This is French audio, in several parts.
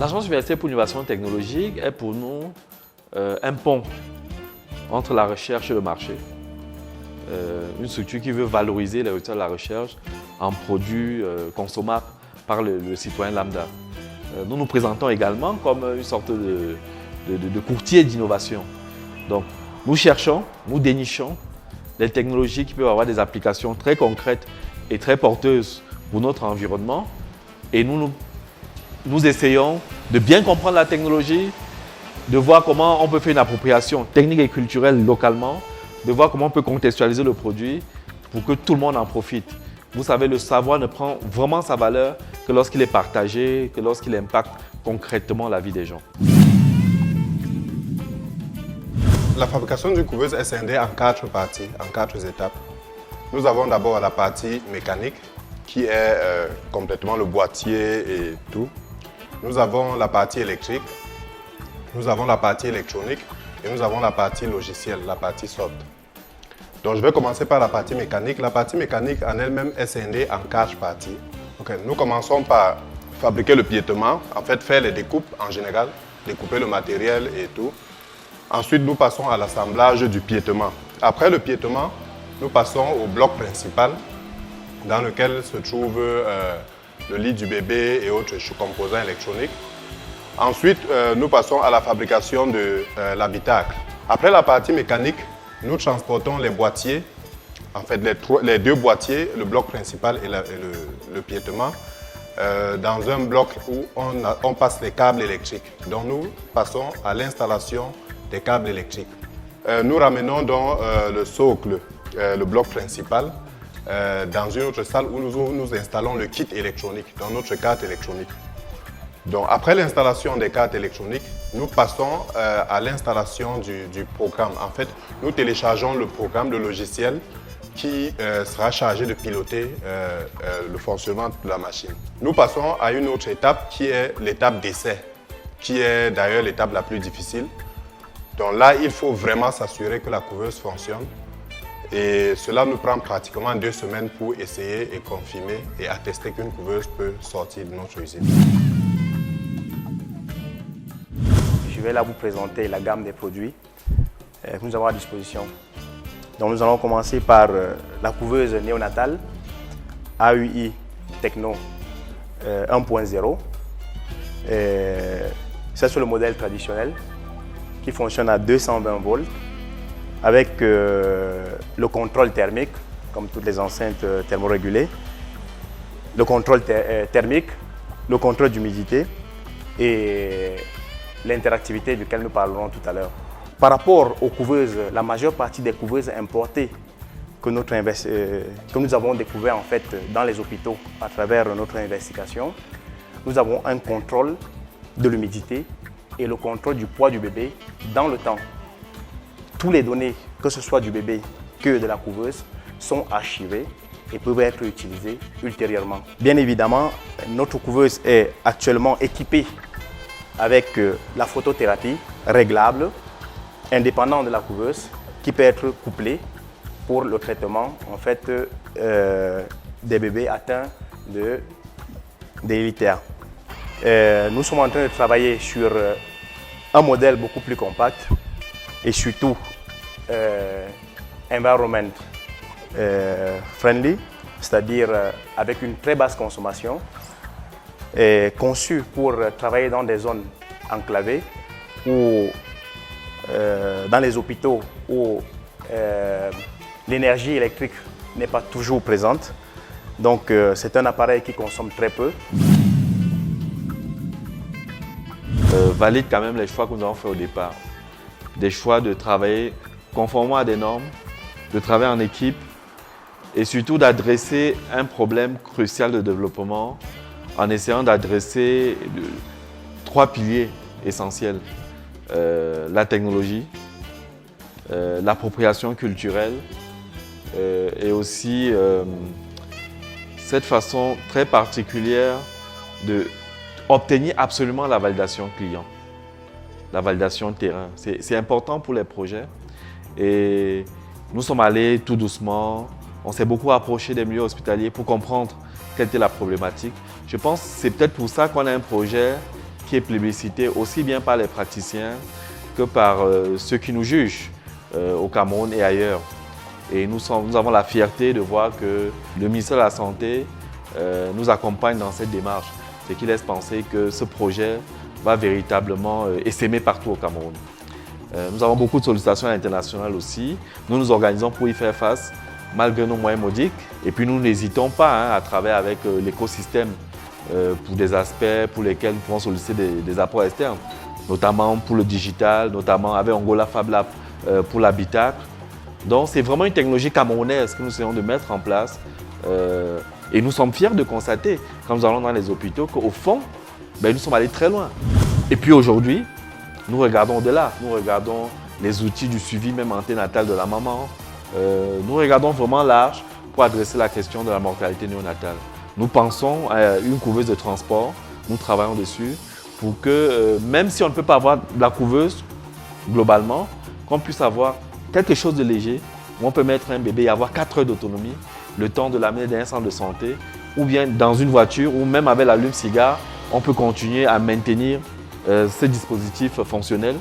L'Agence universitaire pour l'innovation technologique est pour nous un pont entre la recherche et le marché. Une structure qui veut valoriser les résultats de la recherche en produits consommables par le citoyen lambda. Nous nous présentons également comme une sorte de courtier d'innovation. Donc, nous cherchons, nous dénichons les technologies qui peuvent avoir des applications très concrètes et très porteuses pour notre environnement. Et nous essayons de bien comprendre la technologie, de voir comment on peut faire une appropriation technique et culturelle localement, de voir comment on peut contextualiser le produit pour que tout le monde en profite. Vous savez, le savoir ne prend vraiment sa valeur que lorsqu'il est partagé, que lorsqu'il impacte concrètement la vie des gens. La fabrication d'une couveuse est scindée en 4 parties, en 4 étapes. Nous avons d'abord la partie mécanique qui est complètement le boîtier et tout. Nous avons la partie électrique, nous avons la partie électronique et nous avons la partie logicielle, la partie soft. Donc je vais commencer par la partie mécanique. La partie mécanique en elle-même est scindée en 4 parties. Okay. Nous commençons par fabriquer le piétement, en fait faire les découpes en général, découper le matériel et tout. Ensuite, nous passons à l'assemblage du piétement. Après le piétement, nous passons au bloc principal dans lequel se trouve le lit du bébé et autres composants électroniques. Ensuite, nous passons à la fabrication de l'habitacle. Après la partie mécanique, nous transportons les boîtiers, en fait les 2 boîtiers, le bloc principal et le piétement, dans un bloc où on passe les câbles électriques. Donc nous passons à l'installation des câbles électriques. Nous ramenons donc le socle, le bloc principal, dans une autre salle où nous installons le kit électronique, dans notre carte électronique. Donc, après l'installation des cartes électroniques, nous passons à l'installation du programme. En fait, nous téléchargeons le programme, le logiciel qui sera chargé de piloter le fonctionnement de la machine. Nous passons à une autre étape qui est l'étape d'essai, qui est d'ailleurs l'étape la plus difficile. Donc là, il faut vraiment s'assurer que la couveuse fonctionne. Et cela nous prend pratiquement 2 semaines pour essayer et confirmer et attester qu'une couveuse peut sortir de notre usine. Je vais là vous présenter la gamme des produits que nous avons à disposition. Donc nous allons commencer par la couveuse néonatale AUI Techno 1.0. C'est sur le modèle traditionnel qui fonctionne à 220 volts avec le contrôle thermique, comme toutes les enceintes thermorégulées, le contrôle thermique, le contrôle d'humidité et l'interactivité duquel nous parlerons tout à l'heure. Par rapport aux couveuses, la majeure partie des couveuses importées que nous avons découvert en fait dans les hôpitaux à travers notre investigation, nous avons un contrôle de l'humidité et le contrôle du poids du bébé dans le temps. Toutes les données, que ce soit du bébé que de la couveuse, sont archivées et peuvent être utilisées ultérieurement. Bien évidemment, notre couveuse est actuellement équipée avec la photothérapie réglable, indépendante de la couveuse, qui peut être couplée pour le traitement en fait, des bébés atteints d'élitère. Nous sommes en train de travailler sur un modèle beaucoup plus compact et surtout environment friendly, c'est-à-dire avec une très basse consommation, conçu pour travailler dans des zones enclavées ou dans les hôpitaux où l'énergie électrique n'est pas toujours présente. Donc c'est un appareil qui consomme très peu. Valide quand même les choix que nous avons fait au départ. Des choix de travailler conformément à des normes, de travailler en équipe et surtout d'adresser un problème crucial de développement en essayant d'adresser 3 piliers essentiels. La technologie, l'appropriation culturelle et aussi cette façon très particulière d'obtenir absolument la validation client, la validation terrain. C'est important pour les projets et nous sommes allés tout doucement. On s'est beaucoup approché des milieux hospitaliers pour comprendre quelle était la problématique. Je pense que c'est peut-être pour ça qu'on a un projet qui est plébiscité aussi bien par les praticiens que par ceux qui nous jugent au Cameroun et ailleurs. Et nous avons la fierté de voir que le ministère de la Santé nous accompagne dans cette démarche, ce qui laisse penser que ce projet va véritablement essaimer partout au Cameroun. Nous avons beaucoup de sollicitations internationales aussi. Nous nous organisons pour y faire face, malgré nos moyens modiques. Et puis nous n'hésitons pas à travailler avec l'écosystème pour des aspects pour lesquels nous pouvons solliciter des apports externes, notamment pour le digital, notamment avec Angola Fab Lab pour l'habitacle. Donc c'est vraiment une technologie camerounaise que nous essayons de mettre en place. Et nous sommes fiers de constater, quand nous allons dans les hôpitaux, qu'au fond, nous sommes allés très loin. Et puis aujourd'hui, nous regardons au-delà. Nous regardons les outils du suivi même anténatal de la maman. Nous regardons vraiment large pour adresser la question de la mortalité néonatale. Nous pensons à une couveuse de transport. Nous travaillons dessus pour que, même si on ne peut pas avoir de la couveuse globalement, qu'on puisse avoir quelque chose de léger où on peut mettre un bébé et avoir 4 heures d'autonomie, le temps de l'amener dans un centre de santé ou bien dans une voiture ou même avec l'allume-cigare, on peut continuer à maintenir ce dispositif fonctionnel,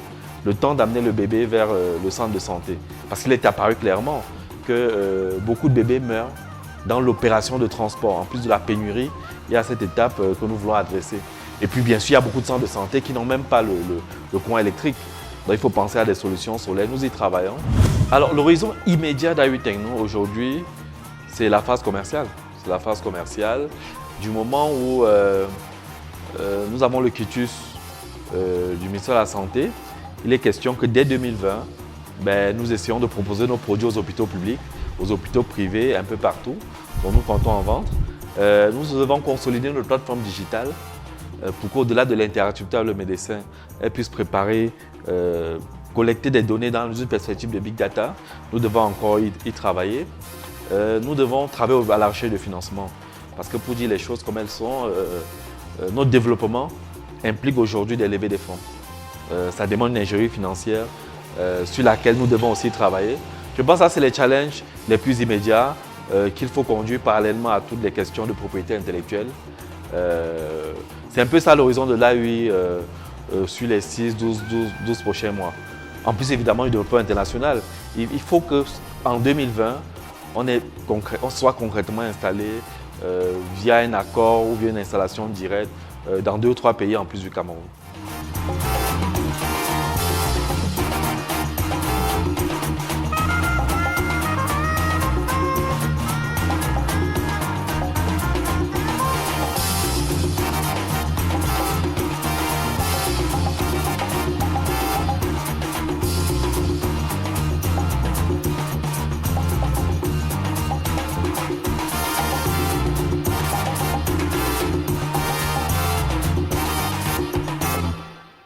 le temps d'amener le bébé vers le centre de santé. Parce qu'il est apparu clairement que beaucoup de bébés meurent dans l'opération de transport. En plus de la pénurie, il y a cette étape que nous voulons adresser. Et puis bien sûr, il y a beaucoup de centres de santé qui n'ont même pas le courant électrique. Donc il faut penser à des solutions solaires. Nous y travaillons. Alors l'horizon immédiat d'IoT Techno aujourd'hui, c'est la phase commerciale. C'est la phase commerciale du moment où nous avons le quitus du ministère de la Santé. Il est question que dès 2020, nous essayons de proposer nos produits aux hôpitaux publics, aux hôpitaux privés, un peu partout, dont nous comptons en vente. Nous devons consolider notre plateforme digitale pour qu'au-delà de l'interactivité avec le médecin, elle puisse préparer, collecter des données dans une perspective de Big Data. Nous devons encore y travailler. Nous devons travailler à la recherche de financement. Parce que pour dire les choses comme elles sont, notre développement implique aujourd'hui de lever des fonds. Ça demande une ingénierie financière sur laquelle nous devons aussi travailler. Je pense que ça, c'est les challenges les plus immédiats qu'il faut conduire parallèlement à toutes les questions de propriété intellectuelle. C'est un peu ça l'horizon de l'AUI sur les 6, 12 prochains mois. En plus, évidemment, du développement international. Il faut qu'en 2020, on soit concrètement installé via un accord ou via une installation directe dans 2 ou 3 pays en plus du Cameroun.